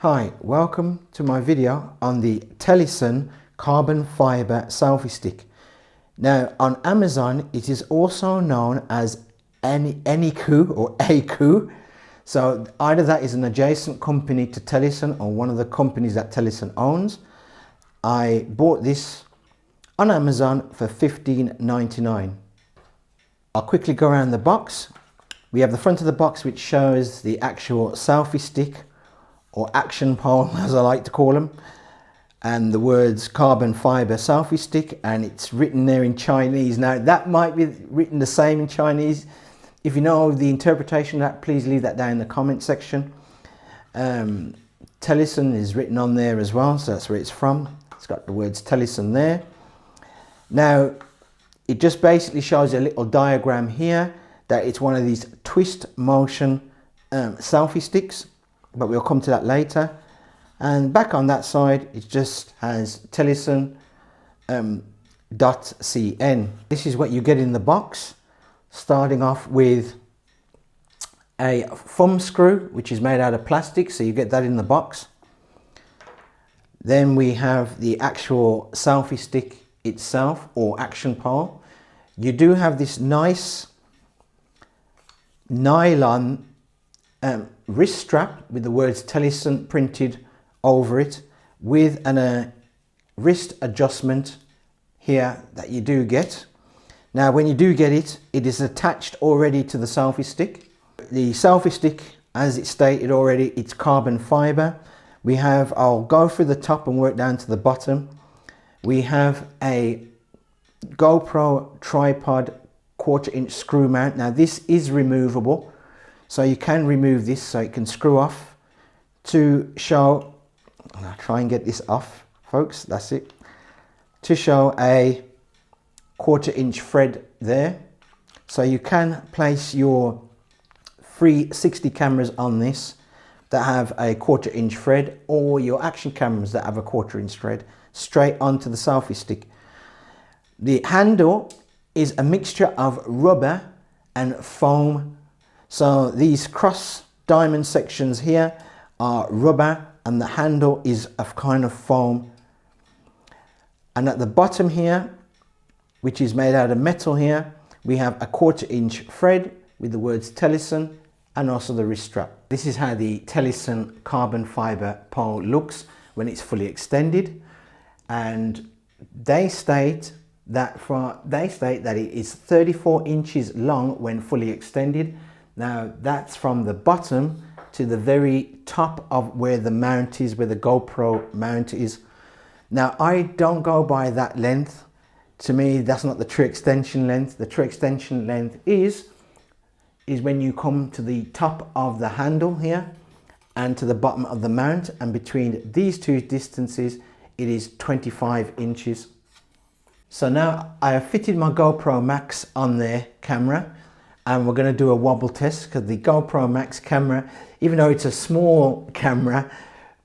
Hi, welcome to my video on the TELESIN carbon fiber selfie stick. Now on Amazon it is also known as Auykoo or Auykoo. So either that is an adjacent company to TELESIN or one of the companies that TELESIN owns. I bought this on Amazon for $15.99. I'll quickly go around the box. We have the front of the box which shows the actual selfie stick, or action pole as I like to call them, and the words carbon fiber selfie stick, and it's written there in Chinese. Now that might be written the same in Chinese. If you know the interpretation of that, please leave that down in the comment section. TELESIN is written on there as well, so that's where it's from. It's got the words TELESIN there. Now it just basically shows a little diagram here that it's one of these twist motion selfie sticks, but we'll come to that later. And back on that side it just has TELESIN .cn. This is what you get in the box, starting off with a thumb screw which is made out of plastic, so you get that in the box. Then we have the actual selfie stick itself, or action pole. You do have this nice nylon wrist strap with the words TELESIN printed over it, with a wrist adjustment here that you do get. Now when you do get it, it is attached already to the selfie stick. The selfie stick, as it stated already, it's carbon fiber. We have, I'll go through the top and work down to the bottom. We have a GoPro tripod 1/4 inch screw mount. Now this is removable, so you can remove this so it can screw off to show, I'll try and get this off folks, that's it, to show a 1/4 inch thread there. So you can place your 360 cameras on this that have a 1/4 inch thread, or your action cameras that have a 1/4 inch thread, straight onto the selfie stick. The handle is a mixture of rubber and foam. So these cross diamond sections here are rubber and the handle is a kind of foam. And at the bottom here, which is made out of metal here, we have a 1/4 inch thread with the words TELESIN and also the wrist strap. This is how the TELESIN carbon fiber pole looks when it's fully extended, and they state that it is 34 inches long when fully extended. Now that's from the bottom to the very top of where the mount is, where the GoPro mount is. Now I don't go by that length. To me, that's not the true extension length. The true extension length is when you come to the top of the handle here and to the bottom of the mount, and between these two distances it is 25 inches. So now I have fitted my GoPro Max on their camera, and we're going to do a wobble test, because the GoPro Max camera, even though it's a small camera,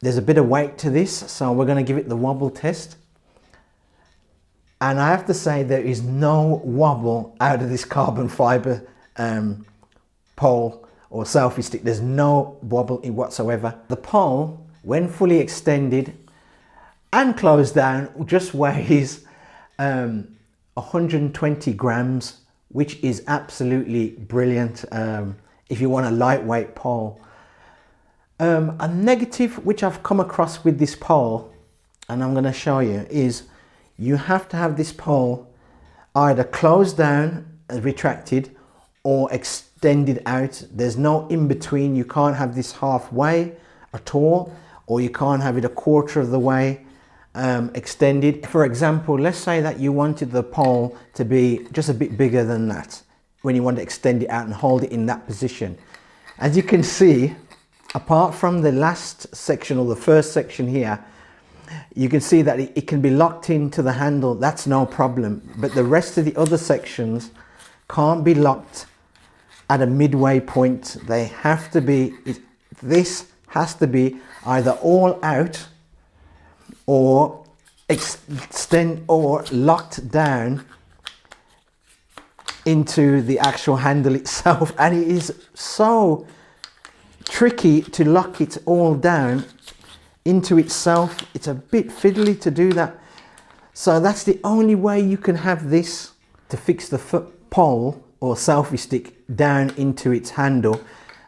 there's a bit of weight to this, so we're going to give it the wobble test. And I have to say, there is no wobble out of this carbon fiber pole or selfie stick. There's no wobble whatsoever. The pole, when fully extended and closed down, just weighs 120 grams, which is absolutely brilliant if you want a lightweight pole. A negative which I've come across with this pole, and I'm going to show you, is you have to have this pole either closed down, retracted, or extended out. There's no in between. You can't have this halfway at all, or you can't have it a 1/4 of the way extended. For example, let's say that you wanted the pole to be just a bit bigger than that when you want to extend it out and hold it in that position. As you can see, apart from the last section, or the first section here, you can see that it can be locked into the handle. That's no problem, but the rest of the other sections can't be locked at a midway point. They have to be, this has to be either all out or extend or locked down into the actual handle itself, and it is so tricky to lock it all down into itself. It's a bit fiddly to do that. So that's the only way you can have this, to fix the pole or selfie stick down into its handle.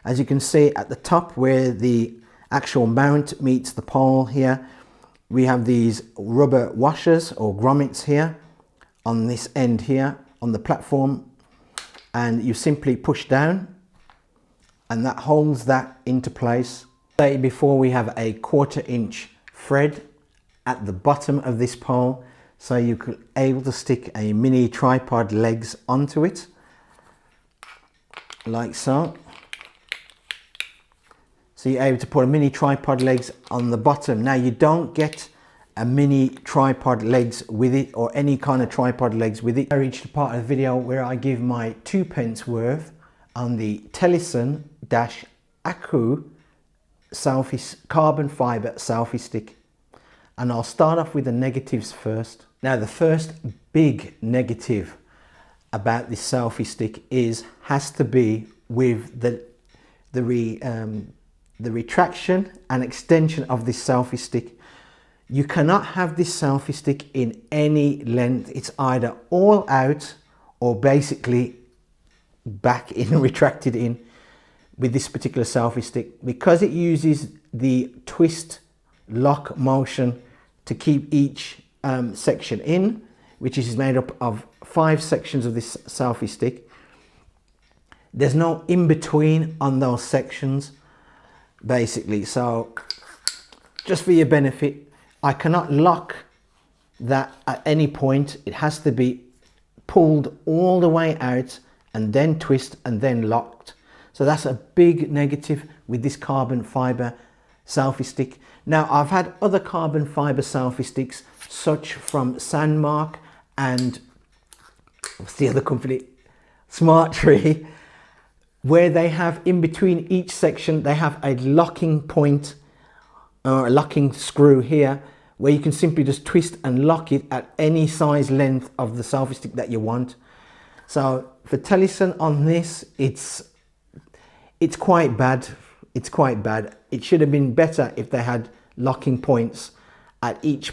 As you can see at the top where the actual mount meets the pole here, we have these rubber washers or grommets here on this end here on the platform, and you simply push down and that holds that into place. Before, we have a 1/4 inch thread at the bottom of this pole, so you could able to stick a mini tripod legs onto it like so. So you're able to put a mini tripod legs on the bottom. Now you don't get a mini tripod legs with it, or any kind of tripod legs with it. I reached the part of the video where I give my 2p worth on the TELESIN Auykoo carbon fibre selfie stick. And I'll start off with the negatives first. Now the first big negative about this selfie stick has to be with the retraction and extension of this selfie stick. You cannot have this selfie stick in any length. It's either all out or basically back in, retracted in, with this particular selfie stick, because it uses the twist lock motion to keep each section in, which is made up of 5 sections of this selfie stick. There's no in between on those sections basically. So just for your benefit, I cannot lock that at any point. It has to be pulled all the way out and then twist and then locked. So that's a big negative with this carbon fiber selfie stick. Now I've had other carbon fiber selfie sticks, such from Sandmark and what's the other company, Smart Tree, where they have in between each section they have a locking point or a locking screw here, where you can simply just twist and lock it at any size length of the selfie stick that you want. So for TELESIN on this, it's quite bad. It's quite bad. It should have been better if they had locking points at each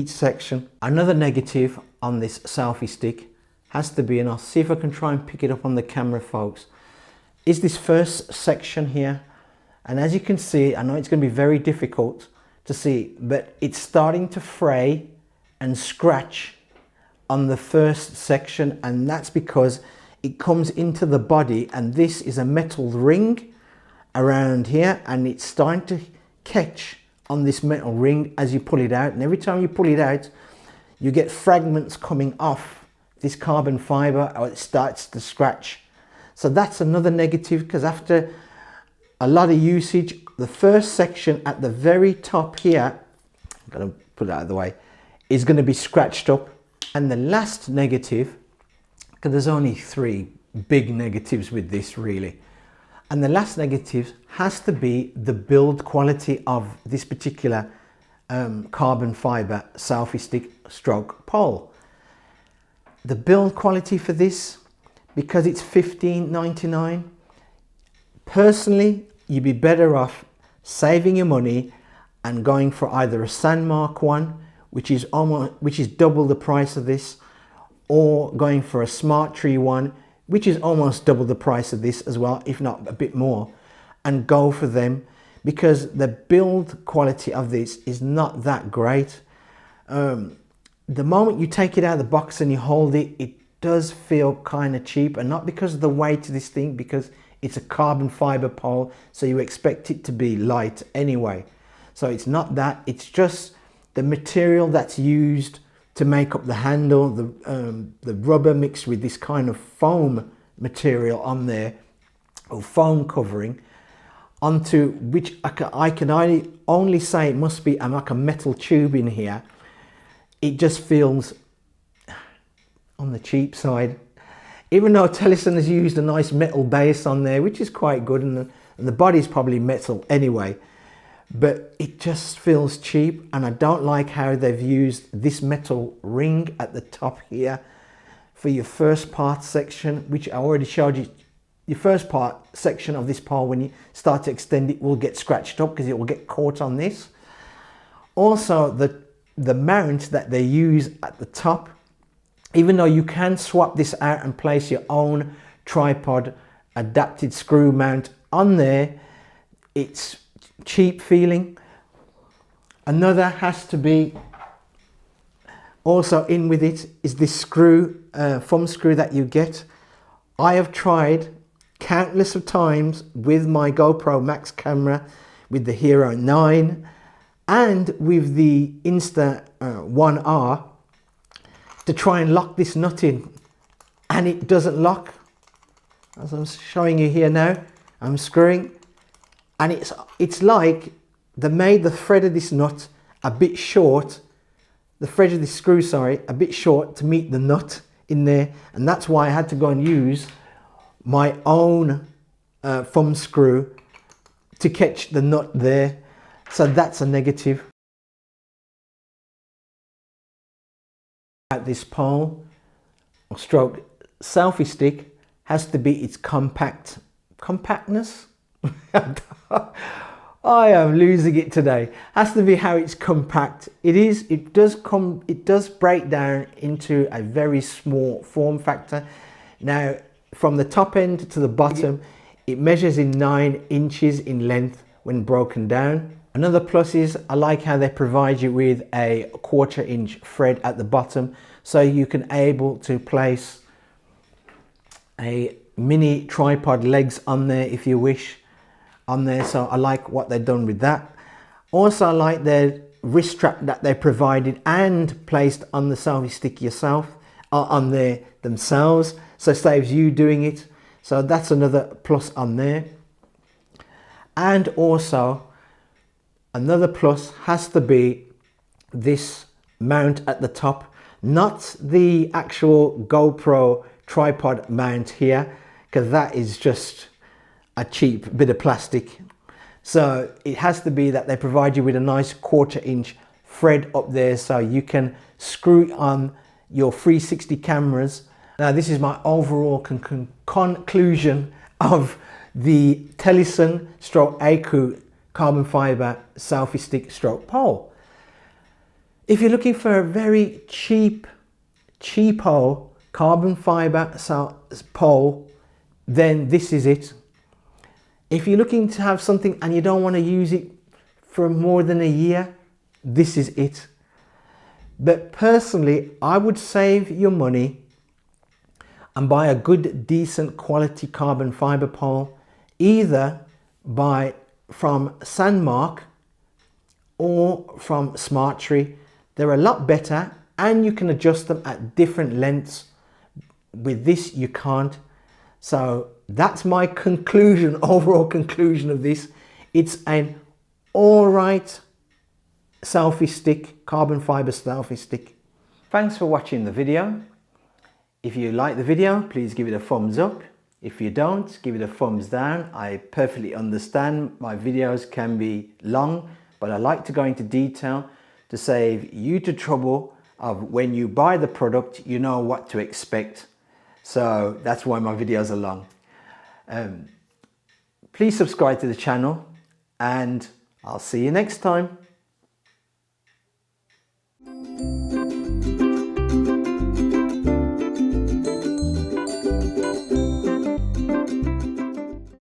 section. Another negative on this selfie stick has to be, and I'll see if I can try and pick it up on the camera, folks, is this first section here. And as you can see, I know it's going to be very difficult to see, but it's starting to fray and scratch on the first section, and that's because it comes into the body, and this is a metal ring around here, and it's starting to catch on this metal ring as you pull it out. And every time you pull it out, you get fragments coming off this carbon fiber, or it starts to scratch. So that's another negative, because after a lot of usage, the first section at the very top here, I'm going to put it out of the way, is going to be scratched up. And the last negative, because there's only 3 big negatives with this really, and the last negative has to be the build quality of this particular carbon fiber selfie stick stroke pole. The build quality for this, because it's $15.99, personally you'd be better off saving your money and going for either a Sandmark one, which is double the price of this, or going for a Smart Tree one, which is almost double the price of this as well, if not a bit more, and go for them, because the build quality of this is not that great. The moment you take it out of the box and you hold it, it does feel kind of cheap, and not because of the weight of this thing, because it's a carbon fiber pole, so you expect it to be light anyway. So it's not that, it's just the material that's used to make up the handle, the rubber mixed with this kind of foam material on there, or foam covering, onto which I can only say it must be like a metal tube in here. It just feels on the cheap side, even though TELESIN has used a nice metal base on there, which is quite good, and the body's probably metal anyway, but it just feels cheap. And I don't like how they've used this metal ring at the top here for your first part section, which I already showed you. Your first part section of this pole, when you start to extend it, will get scratched up because it will get caught on this. Also, the mount that they use at the top, even though you can swap this out and place your own tripod adapted screw mount on there, it's cheap feeling. Another has to be also in with it is this screw, thumb screw that you get. I have tried countless of times with my GoPro Max camera, with the Hero 9 and with the Insta360 ONE X to try and lock this nut in, and it doesn't lock. As I'm showing you here now, I'm screwing, and it's like they made the thread of this nut a bit short, the thread of this screw, sorry, a bit short to meet the nut in there, and that's why I had to go and use my own thumb screw to catch the nut there. So that's a negative. At this pole or stroke selfie stick has to be its compactness. I am losing it today. Has to be how it's compact. It does break down into a very small form factor. Now, from the top end to the bottom, it measures in 9 inches in length when broken down. Another plus is I like how they provide you with a 1/4 inch thread at the bottom, so you can able to place a mini tripod legs on there if you wish on there. So I like what they've done with that. Also, I like their wrist strap that they provided and placed on the selfie stick yourself, on there themselves, so it saves you doing it. So that's another plus on there. And also another plus has to be this mount at the top, not the actual GoPro tripod mount here, because that is just a cheap bit of plastic. So it has to be that they provide you with a nice 1/4 inch thread up there, so you can screw on your 360 cameras. Now this is my overall conclusion of the TELESIN stroke Auykoo carbon fiber selfie stick stroke pole. If you're looking for a very cheapo carbon fiber pole, then this is it. If you're looking to have something and you don't want to use it for more than a year, this is it. But personally, I would save your money and buy a good, decent quality carbon fiber pole, either from Sandmark or from Smart Tree. They're a lot better and you can adjust them at different lengths. With this, you can't. So that's my conclusion, overall conclusion of this. It's an all right selfie stick, carbon fiber selfie stick. Thanks for watching the video. If you like the video, please give it a thumbs up. If you don't, give it a thumbs down. I perfectly understand my videos can be long, but I like to go into detail to save you the trouble of when you buy the product, you know what to expect. So that's why my videos are long. Please subscribe to the channel and I'll see you next time.